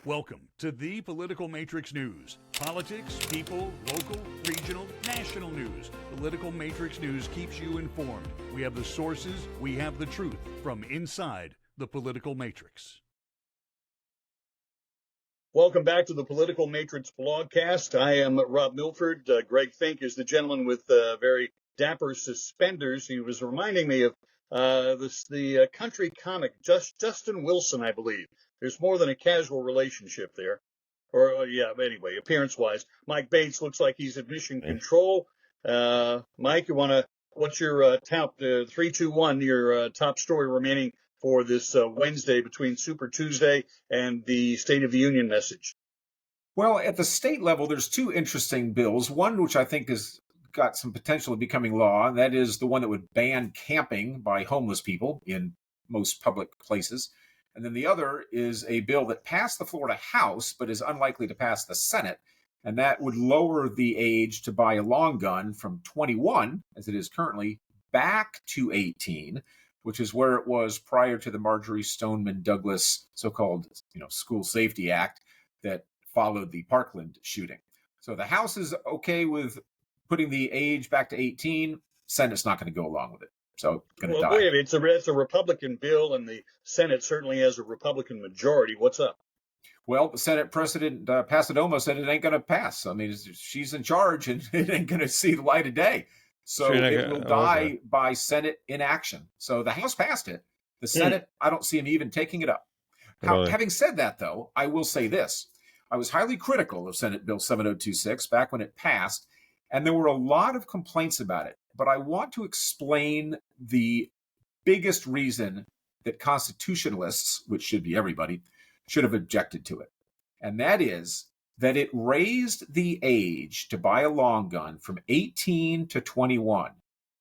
Welcome to the Political Matrix News. Politics, people, local, regional, national news. Political Matrix News keeps you informed. We have the sources, we have the truth from inside the Political Matrix. Welcome back to the Political Matrix blogcast. I am Rob Milford. Greg Fink is the gentleman with very dapper suspenders. He was reminding me of the country comic Justin Wilson, I believe. There's more than a casual relationship there. Anyway, appearance-wise. Mike Bates looks like he's at mission control. Mike, what's your top 3, 2, 1, your top story remaining for this Wednesday between Super Tuesday and the State of the Union message? Well, at the state level, there's two interesting bills. One, which I think has got some potential of becoming law, and that is the one that would ban camping by homeless people in most public places. And then the other is a bill that passed the Florida House, but is unlikely to pass the Senate. And that would lower the age to buy a long gun from 21, as it is currently, back to 18, which is where it was prior to the Marjorie Stoneman Douglas so-called, School Safety Act that followed the Parkland shooting. So the House is okay with putting the age back to 18. Senate's not going to go along with it. So going to die. Wait a minute. It's a Republican bill, and the Senate certainly has a Republican majority. What's up? Well, the Senate President Pasadoma said it ain't going to pass. I mean, she's in charge, and it ain't going to see the light of day. So it will die by Senate inaction. So the House passed it. The Senate, I don't see him even taking it up. Having said that, though, I will say this. I was highly critical of Senate Bill 7026 back when it passed, and there were a lot of complaints about it. But I want to explain the biggest reason that constitutionalists, which should be everybody, should have objected to it. And that is that it raised the age to buy a long gun from 18 to 21,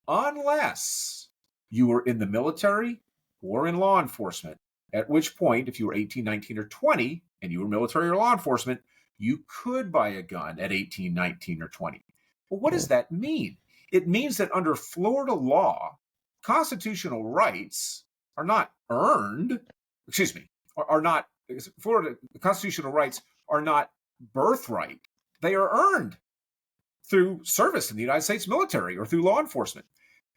unless you were in the military or in law enforcement, at which point, if you were 18, 19, or 20, and you were military or law enforcement, you could buy a gun at 18, 19, or 20. Well, what does that mean? It means that under Florida law, constitutional rights are not earned, constitutional rights are not birthright. They are earned through service in the United States military or through law enforcement.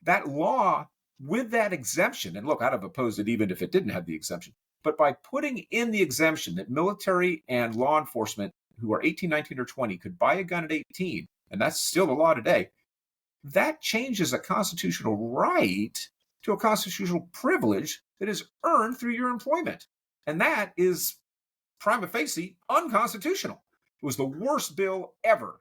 That law with that exemption, and look, I'd have opposed it even if it didn't have the exemption, but by putting in the exemption that military and law enforcement who are 18, 19, or 20 could buy a gun at 18, and that's still the law today, that changes a constitutional right to a constitutional privilege that is earned through your employment. And that is prima facie unconstitutional. It was the worst bill ever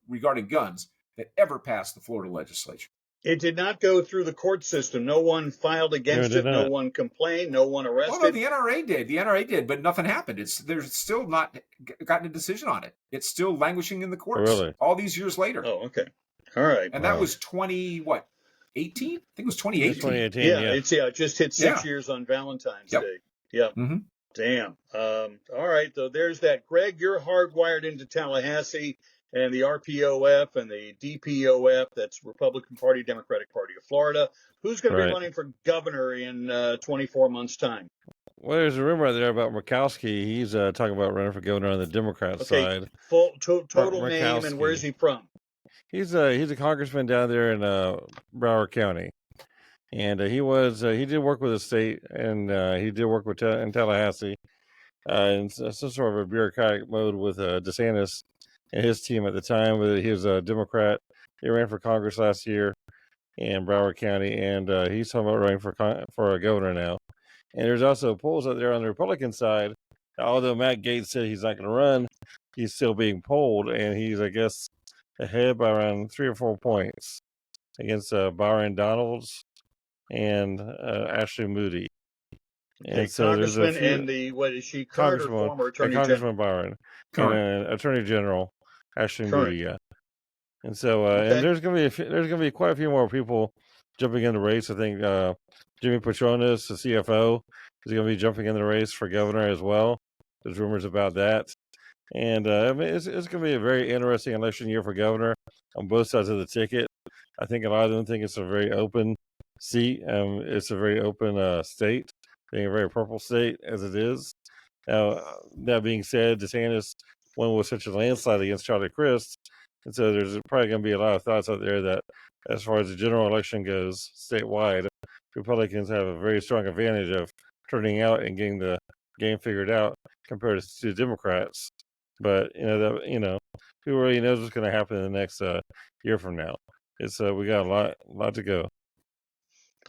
regarding guns that ever passed the Florida legislature. It did not go through the court system. No one filed against it. No one complained. No one arrested. Oh, no, the NRA did. The NRA did, but nothing happened. There's still not gotten a decision on it. It's still languishing in the courts all these years later. Oh, okay. All right. And that was 18? I think it was 2018. 2018, it just hit 6 years on Valentine's Day. Yeah. Mm-hmm. Damn. All right, though, there's that. Greg, you're hardwired into Tallahassee and the RPOF and the DPOF, that's Republican Party, Democratic Party of Florida. Who's going to be running for governor in 24 months' time? Well, there's a rumor out there about Murkowski. He's talking about running for governor on the Democrat side. Full total name, and where's he from? He's a congressman down there in Broward County, and he did work with the state, and he did work with in Tallahassee in some sort of a bureaucratic mode with DeSantis and his team at the time. He was a Democrat. He ran for Congress last year in Broward County, and he's talking about running for a governor now. And there's also polls out there on the Republican side. Although Matt Gaetz said he's not going to run, he's still being polled, and he's, I guess, ahead by around 3 or 4 points against Byron Donalds and Ashley Moody. And so Congressman and what is she, current or former Attorney General? Congressman Byron, and Attorney General Ashley Moody, yeah. And so, and there's going to be quite a few more people jumping in the race. I think Jimmy Patronis, the CFO, is going to be jumping in the race for governor as well. There's rumors about that. And I mean, it's going to be a very interesting election year for governor on both sides of the ticket. I think a lot of them think it's a very open seat. It's a very open state, being a very purple state as it is. Now, that being said, DeSantis won with such a landslide against Charlie Crist, and so there's probably going to be a lot of thoughts out there that, as far as the general election goes, statewide, Republicans have a very strong advantage of turning out and getting the game figured out compared to Democrats. But who really knows what's going to happen in the next year from now? It's we got a lot to go.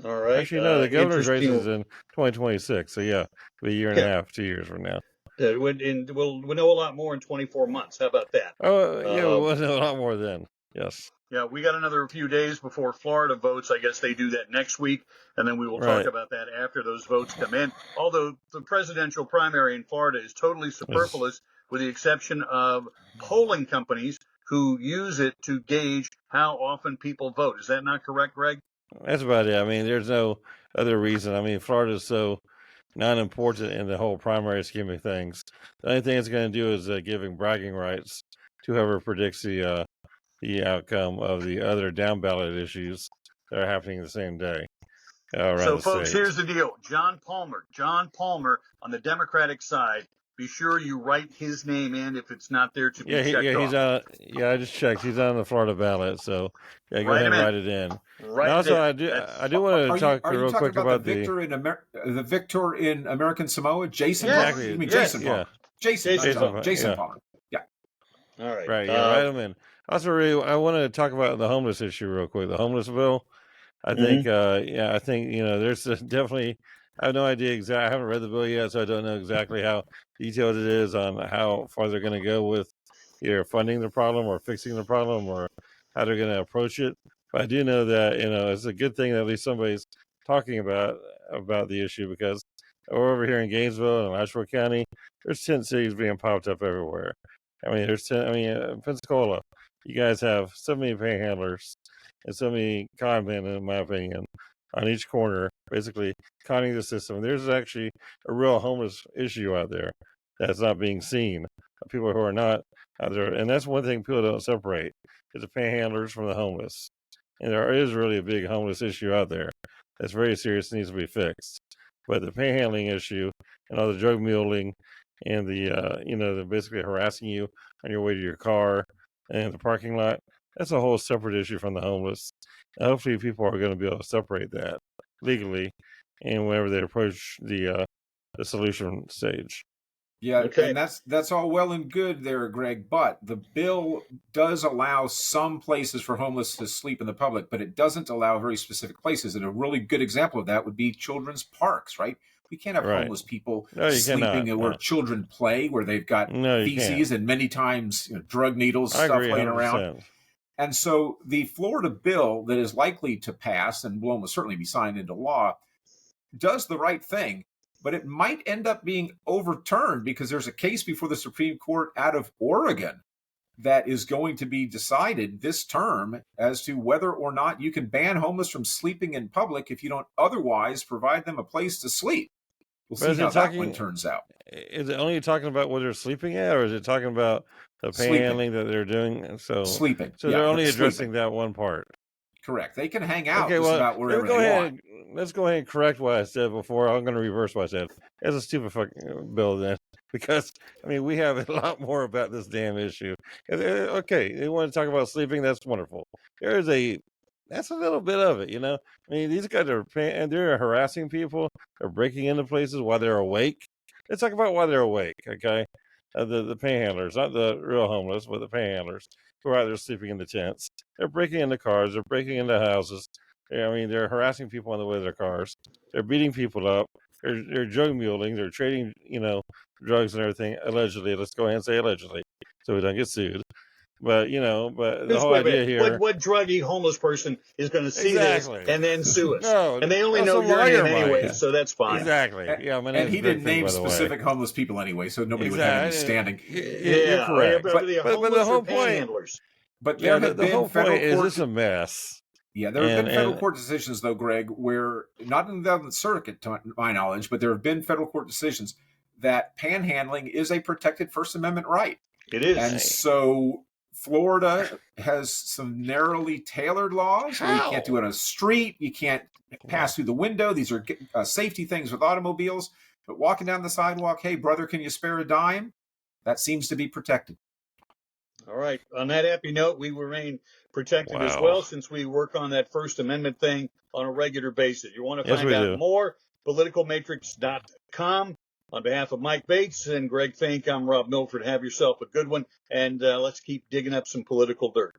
All right. Actually, no, the governor's race is in 2026. So yeah, it'll be a year and a half, 2 years from now. We'll know a lot more in 24 months. How about that? Oh, yeah, we'll know a lot more then. Yes. Yeah, we got another few days before Florida votes. I guess they do that next week, and then we will talk about that after those votes come in. Although the presidential primary in Florida is totally superfluous, with the exception of polling companies who use it to gauge how often people vote. Is that not correct, Greg? That's about it. I mean, there's no other reason. I mean, Florida's so non-important in the whole primary scheme of things. The only thing it's going to do is giving bragging rights to whoever predicts the outcome of the other down ballot issues that are happening the same day. So, folks, here's the deal. John Palmer on the Democratic side. Be sure you write his name in if it's not there to be checked off. I just checked. He's on the Florida ballot, so go ahead and write it in. I do want to talk real quick about the victor in American Samoa, Jason. Yeah, exactly. You mean Jason Palmer? Jason Palmer. Yeah. All right. Right. Write him in. Also, I wanted to talk about the homeless issue real quick. The homeless bill. I think, there's definitely. I have no idea exactly. I haven't read the bill yet, so I don't know exactly how detailed it is on how far they're going to go with either funding the problem or fixing the problem or how they're going to approach it. But I do know that it's a good thing that at least somebody's talking about the issue, because we're over here in Gainesville and Alachua County, there's tent cities being popped up everywhere. I mean, Pensacola, you guys have so many panhandlers and so many con men, in my opinion, on each corner, basically conning the system. There's actually a real homeless issue out there that's not being seen. People who are not out there, and that's one thing people don't separate, is the panhandlers from the homeless. And there is really a big homeless issue out there that's very serious, needs to be fixed. But the panhandling issue and all the drug muling and the basically harassing you on your way to your car and the parking lot, that's a whole separate issue from the homeless. And hopefully people are going to be able to separate that legally and whenever they approach the solution stage. Yeah, okay. And that's all well and good there, Greg, but the bill does allow some places for homeless to sleep in the public, but it doesn't allow very specific places. And a really good example of that would be children's parks, right? We can't have homeless people sleeping where children play, where they've got feces and many times drug needles, stuff laying around. And so the Florida bill that is likely to pass and will almost certainly be signed into law does the right thing, but it might end up being overturned because there's a case before the Supreme Court out of Oregon that is going to be decided this term as to whether or not you can ban homeless from sleeping in public if you don't otherwise provide them a place to sleep. We'll see how that one turns out. Is it only talking about what they're sleeping at, or is it talking about the panhandling that they're doing? So sleeping. So they're only addressing that one part. Correct. They can hang out just about wherever they want. Let's go ahead and correct what I said before. I'm going to reverse what I said. It's a stupid fucking bill then, because we have a lot more about this damn issue. Okay, they want to talk about sleeping. That's wonderful. That's a little bit of it, these guys they're harassing people. They're breaking into places while they're awake. Let's talk about why they're awake, okay? The panhandlers, not the real homeless, but the panhandlers who are out there sleeping in the tents. They're breaking into cars. They're breaking into houses. They're harassing people on the way to their cars. They're beating people up. They're drug muling. They're trading, drugs and everything. Allegedly, let's go ahead and say allegedly, so we don't get sued. But the whole idea here, what druggy homeless person is going to see this and then sue us? No, and they only know your name anyway, so that's fine. Exactly. Yeah, and he didn't name specific homeless people anyway, so nobody would have any standing. You're correct. But the whole point, but there have been federal is this a mess? Yeah, there have been federal court decisions, though, Greg, where not in the circuit, to my knowledge, but there have been federal court decisions that panhandling is a protected First Amendment right. It is, and so Florida has some narrowly tailored laws where you can't do it on a street, you can't pass through the window. These are safety things with automobiles. But walking down the sidewalk, hey, brother, can you spare a dime? That seems to be protected. All right. On that happy note, we remain protected as Wow. well, since we work on that First Amendment thing on a regular basis. You want to Yes, find we out do. more, politicalmatrix.com. On behalf of Mike Bates and Greg Fink, I'm Rob Milford. Have yourself a good one, and let's keep digging up some political dirt.